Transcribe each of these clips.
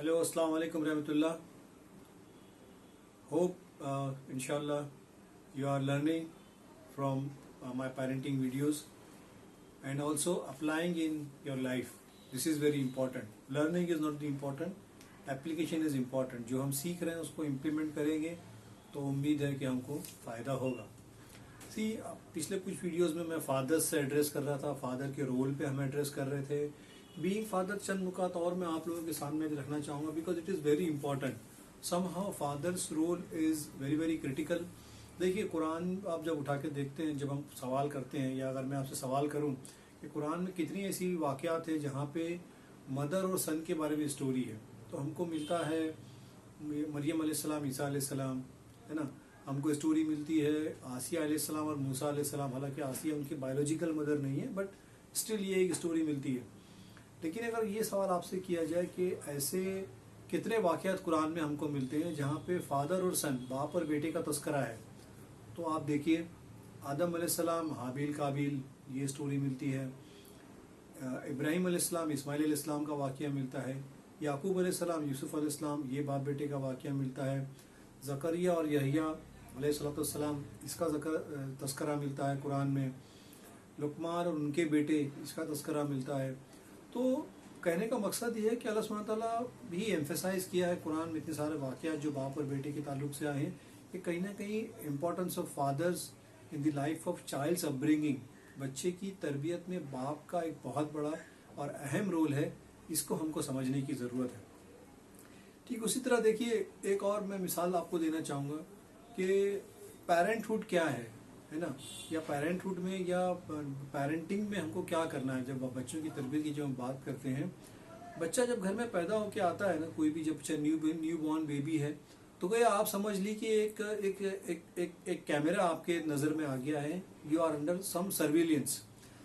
Hello, Assalamu alaikum rahmatullah. Hope inshallah you are learning from my parenting videos and also applying in your life. This is very important. Learning is not the important, application is important. जो हम सीख रहे हैं उसको implement करेंगे तो उम्मीद है कि हमको फ़ायदा होगा. सी पिछले कुछ वीडियोस में मैं फादर्स से एड्रेस कर रहा था, फादर के रोल पे हम एड्रेस कर रहे थे. बीइंग फादर चंद नुकात और मैं आप लोगों के सामने रखना चाहूँगा because it is very important. Somehow father's role is very very critical. देखिए कुरान आप जब उठा के देखते हैं, जब हम सवाल करते हैं या अगर मैं आपसे सवाल करूं कि कुरान में कितनी ऐसी वाक़यात है जहाँ पे मदर और सन के बारे में स्टोरी है, तो हमको मिलता है मरियम अलैहिस्सलाम, ईसा अलैहिस्सलाम, है ना. हमको स्टोरी मिलती है आसिया अलैहिस्सलाम और मूसा अलैहिस्सलाम. हालांकि आसिया उनकी बायोलॉजिकल मदर नहीं है, बट स्टिल ये एक स्टोरी मिलती है. लेकिन अगर ये सवाल आपसे किया जाए कि ऐसे कितने वाक़यात कुरान में हमको मिलते हैं जहाँ पे फादर और सन, बाप और बेटे का तस्करा है, तो आप देखिए आदम अलैहिस्सलाम, हाबिल काबिल, ये स्टोरी मिलती है. इब्राहिम अलैहिस्सलाम, इस्माइल अलैहिस्सलाम का वाक़या मिलता है. याकूब अलैहिस्सलाम, यूसुफ अलैहिस्सलाम, ये बाप बेटे का वाक़या मिलता है. ज़करिया और यहया अलैहिस्सलाम, इसका तस्करा मिलता है कुरान में. लुकमान और उनके बेटे, इसका तस्करा मिलता है. तो कहने का मकसद ये है कि अल्लाह सुब्हानहू तआला भी एम्फेसाइज किया है कुरान में इतने सारे वाक़यात जो बाप और बेटे के ताल्लुक से आए हैं कि कहीं ना कहीं importance of father's in the life of child's upbringing, बच्चे की तरबियत में बाप का एक बहुत बड़ा और अहम रोल है. इसको हमको समझने की ज़रूरत है. ठीक उसी तरह देखिए एक और मैं मिसाल आपको देना चाहूँगा कि पेरेंटहुड क्या है ना, या पेरेंटहुड में या पेरेंटिंग में हमको क्या करना है. जब बच्चों की तरबियत की जब हम बात करते हैं, बच्चा जब घर में पैदा होके आता है ना, कोई भी जब न्यू बॉर्न बेबी है, तो गया आप समझ ली कि एक कैमरा आपके नज़र में आ गया है. You are under some surveillance.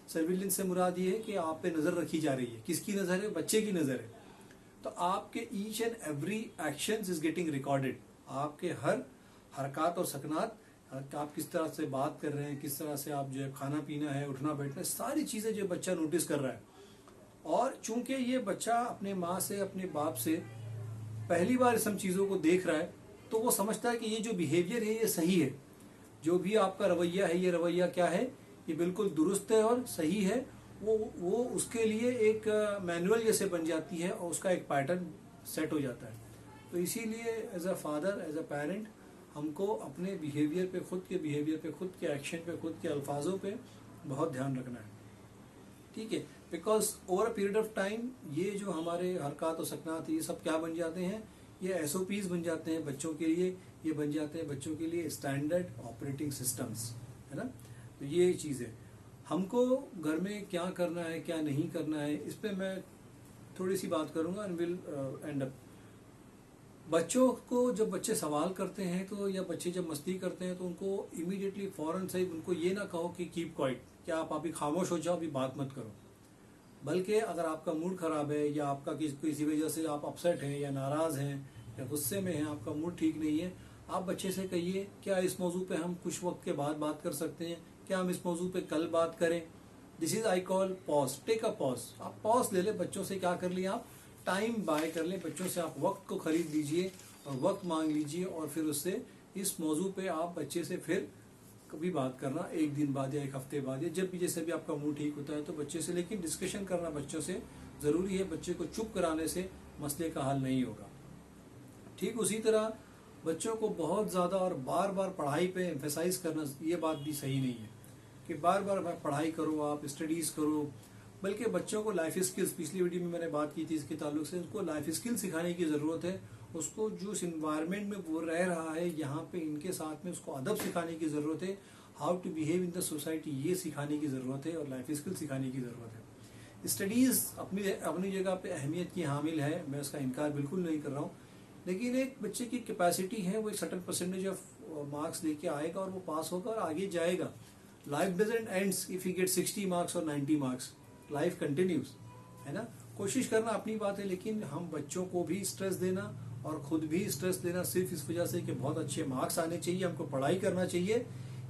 Surveillance से मुराद ये है कि आप पे नज़र रखी जा रही है. किसकी नज़र है? बच्चे की नज़र है. तो आपके each and every action is getting recorded. आपके हर हरकत और सकनात, आप किस तरह से बात कर रहे हैं, किस तरह से आप जो है खाना पीना है, उठना बैठना, सारी चीज़ें जो बच्चा नोटिस कर रहा है. और चूंकि ये बच्चा अपने माँ से, अपने बाप से पहली बार इन चीज़ों को देख रहा है, तो वो समझता है कि ये जो बिहेवियर है ये सही है. जो भी आपका रवैया है, ये रवैया क्या है, ये बिल्कुल दुरुस्त है और सही है. वो उसके लिए एक मैनुअल जैसे बन जाती है और उसका एक पैटर्न सेट हो जाता है. तो इसीलिए as a father, as a parent, हमको अपने बिहेवियर पे, खुद के बिहेवियर पे, खुद के एक्शन पे, खुद के अल्फाजों पे बहुत ध्यान रखना है. ठीक है, because over a period of time ये जो हमारे हरकत और सकनात, ये सब क्या बन जाते हैं, ये एसओपीज बन जाते हैं बच्चों के लिए. ये बन जाते हैं बच्चों के लिए स्टैंडर्ड ऑपरेटिंग सिस्टम्स, है ना. तो ये चीज़ है. हमको घर में क्या करना है, क्या नहीं करना है, इस पर मैं थोड़ी सी बात करूँगा एंड विल एंड अप. बच्चों को जब बच्चे सवाल करते हैं तो, या बच्चे जब मस्ती करते हैं, तो उनको इमीडिएटली फ़ौरन से उनको ये ना कहो कि कीप क्वाइट, क्या आप अभी खामोश हो जाओ, अभी बात मत करो. बल्कि अगर आपका मूड ख़राब है या आपका किसी वजह से आप अपसेट हैं या नाराज़ हैं या गुस्से में हैं, आपका मूड ठीक नहीं है, आप बच्चे से कहिए क्या इस मौजू पे हम कुछ वक्त के बाद बात कर सकते हैं, क्या हम इस मौजू पे कल बात करें. This is I call pause. Take a pause. आप पॉज ले लें. बच्चों से क्या कर लिया, आप टाइम बाय कर लें. बच्चों से आप वक्त को ख़रीद लीजिए और वक्त मांग लीजिए, और फिर उससे इस मौजू पे आप बच्चे से फिर कभी बात करना, एक दिन बाद या एक हफ्ते बाद, या जब भी जैसे भी आपका मूड ठीक होता है तो बच्चे से, लेकिन डिस्कशन करना बच्चों से ज़रूरी है. बच्चे को चुप कराने से मसले का हल नहीं होगा. ठीक उसी तरह बच्चों को बहुत ज़्यादा और बार बार पढ़ाई पे एम्फेसाइज करना, ये बात भी सही नहीं है कि बार बार पढ़ाई करो, आप स्टडीज़ करो. बल्कि बच्चों को लाइफ स्किल्स, पिछली वीडियो में मैंने बात की थी इसके ताल्लुक से, उनको लाइफ स्किल सिखाने की ज़रूरत है. उसको जो इस इन्वायरमेंट में वो रह रहा है, यहाँ पे इनके साथ में उसको अदब सिखाने की ज़रूरत है. How to behave in the society, ये सिखाने की ज़रूरत है और लाइफ स्किल सिखाने की ज़रूरत है. स्टडीज़ अपनी जगह पे अहमियत की हामिल है, मैं उसका इनकार बिल्कुल नहीं कर रहा हूँ. लेकिन एक बच्चे की कैपेसिटी है, वो एक सर्टेन परसेंटेज ऑफ मार्क्स लेके आएगा और वो पास होगा और आगे जाएगा. Life doesn't ends if he get 60 marks और 90 मार्क्स. लाइफ कंटिन्यूज, है ना. कोशिश करना अपनी बात है, लेकिन हम बच्चों को भी स्ट्रेस देना और खुद भी स्ट्रेस देना सिर्फ इस वजह से कि बहुत अच्छे मार्क्स आने चाहिए, हमको पढ़ाई करना चाहिए,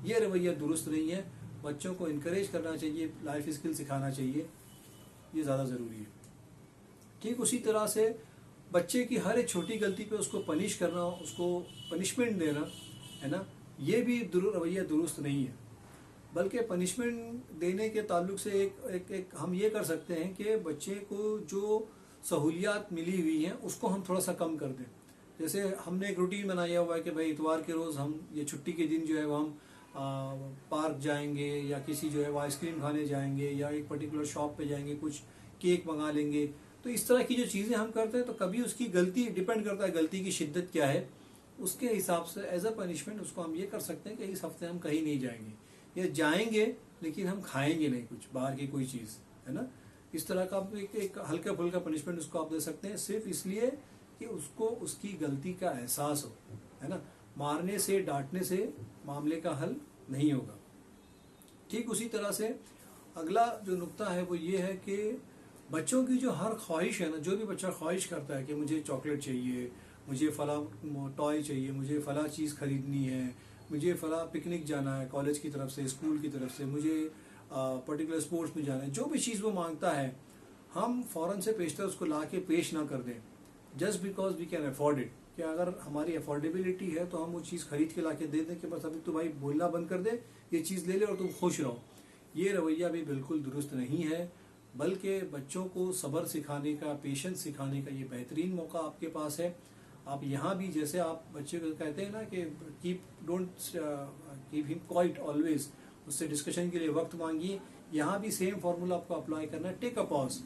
ये रवैया दुरुस्त नहीं है. बच्चों को इनकरेज करना चाहिए, लाइफ स्किल सिखाना चाहिए, ये ज़्यादा ज़रूरी है. ठीक उसी तरह से بچے کی ہر ایک چھوٹی غلطی پہ اس کو پنش کرنا، اس کو پنشمنٹ دینا ہے نا، یہ بھی رویہ درست نہیں ہے. بلکہ پنشمنٹ دینے کے تعلق سے ایک ہم یہ کر سکتے ہیں کہ بچے کو جو سہولیات ملی ہوئی ہیں اس کو ہم تھوڑا سا کم کر دیں. جیسے ہم نے ایک روٹین بنایا ہوا ہے کہ بھائی اتوار کے روز ہم یہ چھٹی کے دن جو ہے وہ ہم پارک جائیں گے، یا کسی جو ہے وہ آئس کریم کھانے جائیں گے، یا ایک پرٹیکولر شاپ پہ جائیں گے، کچھ کیک منگا لیں گے. تو اس طرح کی جو چیزیں ہم کرتے ہیں تو کبھی اس کی غلطی ڈیپینڈ کرتا ہے غلطی کی شدت کیا ہے، اس کے حساب سے ایز اے پنشمنٹ اس کو ہم یہ کر سکتے ہیں کہ اس ہفتے ہم کہیں نہیں جائیں گے، یا جائیں گے لیکن ہم کھائیں گے نہیں کچھ باہر کی کوئی چیز، ہے نا. اس طرح کا ایک ہلکا پھلکا پنشمنٹ اس کو آپ دے سکتے ہیں، صرف اس لیے کہ اس کو اس کی غلطی کا احساس ہو، ہے نا. مارنے سے ڈانٹنے سے معاملے کا حل نہیں ہوگا. ٹھیک اسی طرح سے اگلا جو نقطہ ہے وہ یہ ہے کہ بچوں کی جو ہر خواہش ہے نا، جو بھی بچہ خواہش کرتا ہے کہ مجھے چاکلیٹ چاہیے، مجھے فلاں ٹوائے چاہیے، مجھے فلاں چیز خریدنی ہے، مجھے فلاں پکنک جانا ہے کالج کی طرف سے، اسکول کی طرف سے، مجھے پرٹیکولر اسپورٹس میں جانا ہے، جو بھی چیز وہ مانگتا ہے ہم فوراً سے پیشتر اس کو لا کے پیش نہ کر دیں just because we can afford it. کہ اگر ہماری افورڈیبلٹی ہے تو ہم وہ چیز خرید کے لا کے دے دیں کہ بس ابھی تو بھائی بولنا بند کر دے، یہ چیز لے لے اور تم خوش رہو. یہ رویہ بھی بالکل درست نہیں ہے، بلکہ بچوں کو صبر سکھانے کا، پیشنس سکھانے کا یہ بہترین موقع آپ کے پاس ہے. آپ یہاں بھی جیسے آپ بچے کو کہتے ہیں نا کہ ڈونٹ کیپ ہم کوائٹ آلویز، اس سے ڈسکشن کے لیے وقت مانگیے، یہاں بھی سیم فارمولا آپ کو اپلائی کرنا ہے. ٹیک اے پاز،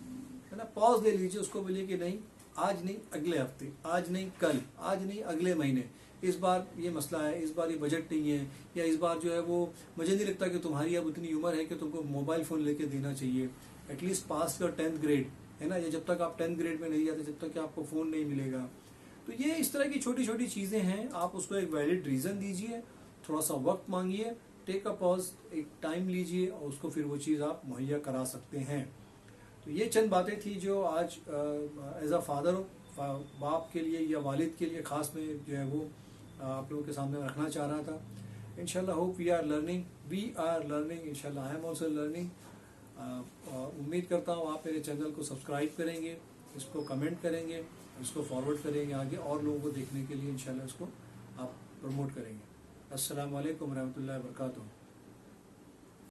ہے نا، پاز لے لیجیے، اس کو بولیے کہ نہیں آج نہیں اگلے ہفتے، آج نہیں کل، آج نہیں اگلے مہینے، اس بار یہ مسئلہ ہے، اس بار یہ بجٹ نہیں ہے، یا اس بار جو ہے وہ مجھے نہیں لگتا کہ تمہاری اب اتنی عمر ہے کہ تم کو موبائل فون لے کے دینا چاہیے. At least pass your 10th grade, ہے نا، یا جب تک آپ 10th گریڈ میں نہیں جاتے جب تک کہ آپ کو فون نہیں ملے گا. تو یہ اس طرح کی چھوٹی چھوٹی چیزیں ہیں، آپ اس کو ایک ویلڈ ریزن دیجیے، تھوڑا سا وقت مانگیے، ٹیک اے پاز، ایک ٹائم لیجیے اور اس کو پھر وہ چیز آپ مہیا کرا سکتے ہیں. تو یہ چند باتیں تھیں جو آج ایز اے فادر باپ کے لیے یا والد کے لیے خاص میں جو ہے وہ آپ لوگوں کے سامنے رکھنا چاہ رہا تھا. انشاءاللہ ہوپ وی آر لرننگ انشاءاللہ آئی ایم آلسو لرننگ. امید کرتا ہوں آپ میرے چینل کو سبسکرائب کریں گے، اس کو کمنٹ کریں گے، اس کو فارورڈ کریں گے آگے اور لوگوں کو دیکھنے کے لیے، انشاءاللہ اس کو آپ پروموٹ کریں گے. السلام علیکم ورحمۃ اللہ وبرکاتہ.